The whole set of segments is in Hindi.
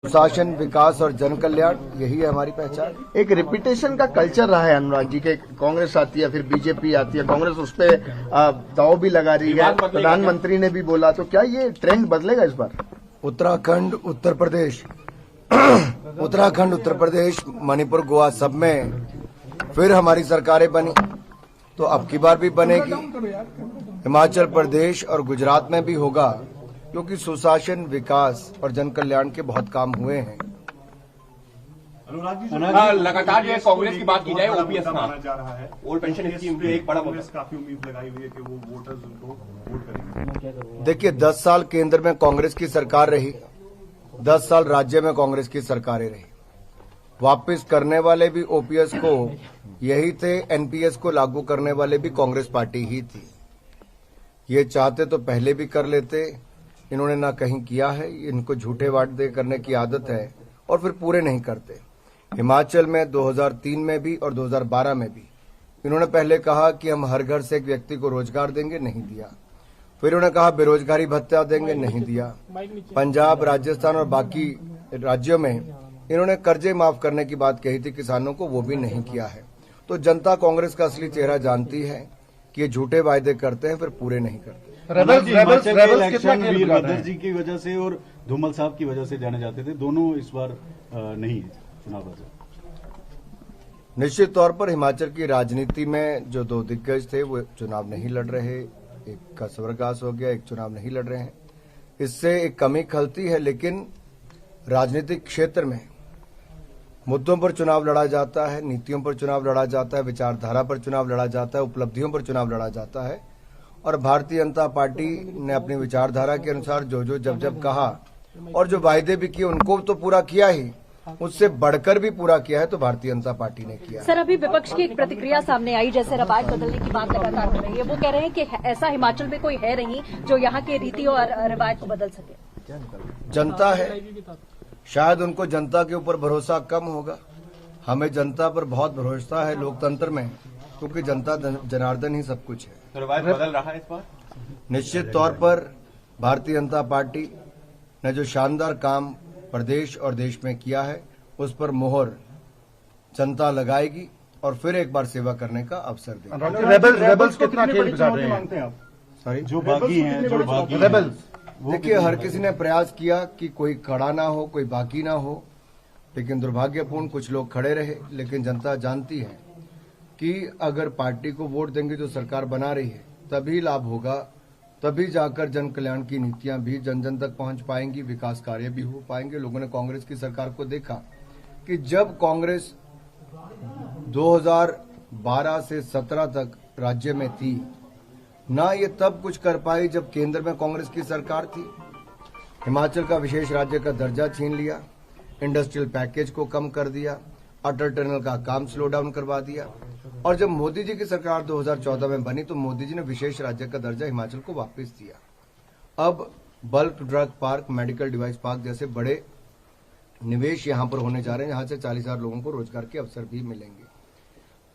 सुशासन, विकास और जन कल्याण, यही है हमारी पहचान। एक रिपीटेशन का कल्चर रहा है अनुराग जी के, कांग्रेस आती है फिर बीजेपी आती है, कांग्रेस उस पे दाव भी लगा रही है, प्रधानमंत्री ने भी बोला, तो क्या ये ट्रेंड बदलेगा इस बार? उत्तराखंड, उत्तर प्रदेश, मणिपुर, गोवा सब में फिर हमारी सरकारें बनी, तो अब की बार भी बनेगी। हिमाचल प्रदेश और गुजरात में भी होगा, क्योंकि सुशासन, विकास और जन कल्याण के बहुत काम हुए हैं। लगातार जो है कांग्रेस की बात की जाए, ओपीएस माना जा रहा है, ओल्ड पेंशन स्कीम पे एक बड़ा कांग्रेस काफी उम्मीद लगाई हुई है कि वो वोटर्स उनको वोट करेंगे। देखिए, 10 साल केंद्र में कांग्रेस की सरकार रही, 10 साल राज्य में कांग्रेस की सरकारें रही। वापस करने वाले भी ओपीएस को यही थे, एनपीएस को लागू करने वाले भी कांग्रेस पार्टी ही थी। ये चाहते तो पहले भी कर लेते, इन्होंने ना कहीं किया है। इनको झूठे वादे करने की आदत है और फिर पूरे नहीं करते। हिमाचल में 2003 में भी और 2012 में भी इन्होंने पहले कहा कि हम हर घर से एक व्यक्ति को रोजगार देंगे, नहीं दिया। फिर उन्होंने कहा बेरोजगारी भत्ता देंगे, नहीं दिया। पंजाब, राजस्थान और बाकी राज्यों में इन्होंने कर्जे माफ करने की बात कही थी किसानों को, वो भी नहीं किया है। तो जनता कांग्रेस का असली चेहरा जानती है कि ये झूठे वायदे करते हैं फिर पूरे नहीं करते। वीरभद्र जी की वजह से और धूमल साहब की वजह से जाने जाते थे, दोनों इस बार नहीं है चुनाव बाजार। निश्चित तौर पर हिमाचल की राजनीति में जो दो दिग्गज थे वो चुनाव नहीं लड़ रहे, एक का स्वर्गवास हो गया, एक चुनाव नहीं लड़ रहे हैं। इससे एक कमी खलती है, लेकिन राजनीतिक क्षेत्र में मुद्दों पर चुनाव लड़ा जाता है, नीतियों पर चुनाव लड़ा जाता है, विचारधारा पर चुनाव लड़ा जाता है, उपलब्धियों पर चुनाव लड़ा जाता है। और भारतीय जनता पार्टी ने अपनी विचारधारा के अनुसार जो जब कहा और जो वायदे भी किए उनको तो पूरा किया ही, उससे बढ़कर भी पूरा किया है तो भारतीय जनता पार्टी ने किया। सर, अभी विपक्ष की एक प्रतिक्रिया सामने आई, जैसे रवायत बदलने की बात लगातार हो रही है। वो कह रहे हैं कि ऐसा हिमाचल में कोई है नहीं जो यहाँ के रीति और रवायत को बदल सके। जनता है, शायद उनको जनता के ऊपर भरोसा कम होगा। हमें जनता पर बहुत भरोसा है लोकतंत्र में, क्योंकि जनता जनार्दन ही सब कुछ है। रवायत बदल रहा है इस बार। निश्चित तौर पर भारतीय जनता पार्टी ने जो शानदार काम प्रदेश और देश में किया है, उस पर मोहर जनता लगाएगी और फिर एक बार सेवा करने का अवसर देगी। रेबल्स कितना खेल बिगाड़ रहे हैं आप? सॉरी, जो बागी हैं, जो बागी रेबल्स, देखिए, हर किसी ने प्रयास किया कि कोई खड़ा ना हो, कोई बाकी ना हो, लेकिन दुर्भाग्यपूर्ण कुछ लोग खड़े रहे। लेकिन जनता जानती है कि अगर पार्टी को वोट देंगे जो सरकार बना रही है, तभी लाभ होगा, तभी जाकर जन कल्याण की नीतियां भी जन जन तक पहुंच पाएंगी, विकास कार्य भी हो पाएंगे। लोगों ने कांग्रेस की सरकार को देखा कि जब कांग्रेस 2012 से 17 तक राज्य में थी ना, ये तब कुछ कर पाई जब केंद्र में कांग्रेस की सरकार थी। हिमाचल का विशेष राज्य का दर्जा छीन लिया, इंडस्ट्रियल पैकेज को कम कर दिया, अटल टनल का काम स्लो डाउन करवा दिया। और जब मोदी जी की सरकार 2014 में बनी तो मोदी जी ने विशेष राज्य का दर्जा हिमाचल को वापस दिया। अब bulk drug park, medical device park जैसे बड़े निवेश यहां पर होने जा रहे हैं, जहां से 40,000 लोगों को रोजगार के अवसर भी मिलेंगे।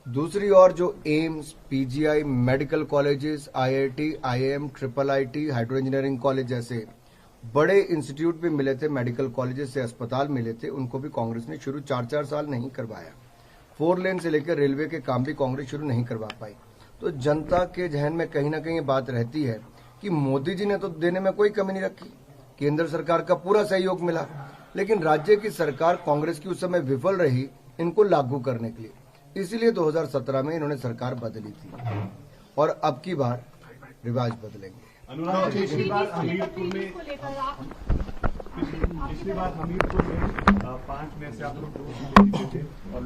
दूसरी ओर जो AIIMS, PGI, medical colleges, IIT, IIM, triple IT, hydro engineering college जैसे बड़े इंस्टीट्यूट भी मिले थे, मेडिकल कॉलेजेस से अस्पताल मिले थे, उनको भी कांग्रेस ने शुरू 4-4 साल नहीं करवाया। 4 लेन से लेकर रेलवे के काम भी कांग्रेस शुरू नहीं करवा पाई। तो जनता के जहन में कहीं ना कहीं ये बात रहती है कि मोदी जी ने तो देने में कोई कमी नहीं रखी, केंद्र सरकार का पूरा सहयोग मिला, लेकिन राज्य की सरकार कांग्रेस की उस समय विफल रही इनको लागू करने के लिए। इसीलिए 2017 में इन्होंने सरकार बदली थी और अब की बार रिवाज बदलेंगे। अनुराग जी, पिछली बार हमीरपुर में 5 में से आप लोग 2 सीटें जीते थे और